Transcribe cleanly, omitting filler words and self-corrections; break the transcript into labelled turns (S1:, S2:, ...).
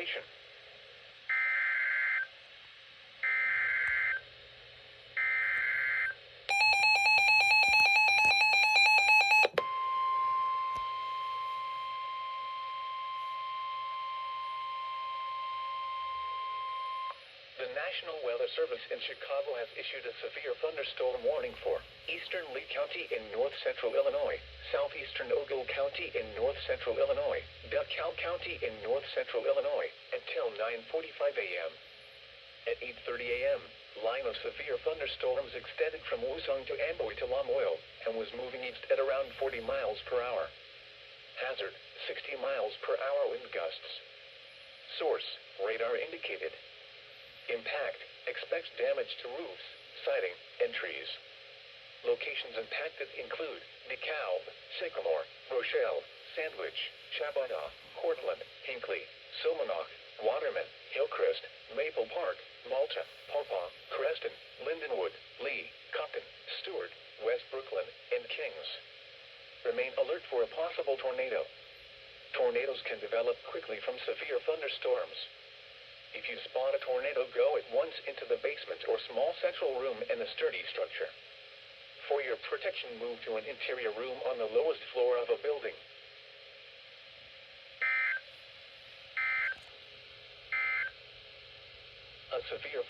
S1: location. The National Weather Service in Chicago has issued a severe thunderstorm warning for eastern Lee County in north-central Illinois, southeastern Ogle County in north-central Illinois, DeKalb County in north-central Illinois, until 9:45 a.m. At 8:30 a.m., line of severe thunderstorms extended from Wusong to Amboy to Lamoille, and was moving east at around 40 miles per hour. Hazard, 60 miles per hour wind gusts. Source, radar indicated. Impact, expects damage to roofs, siding, and trees. Locations impacted include DeKalb, Sycamore, Rochelle, Sandwich, Chaboda, Cortland, Hinckley, Silmanock, Waterman, Hillcrest, Maple Park, Malta, Pawpaw, Creston, Lindenwood, Lee, Compton, Stewart, West Brooklyn, and Kings. Remain alert for a possible tornado. Tornadoes can develop quickly from severe thunderstorms. If you spot a tornado, go at once into the basement or small central room in a sturdy structure. For your protection, move to an interior room on the lowest floor of a building. A severe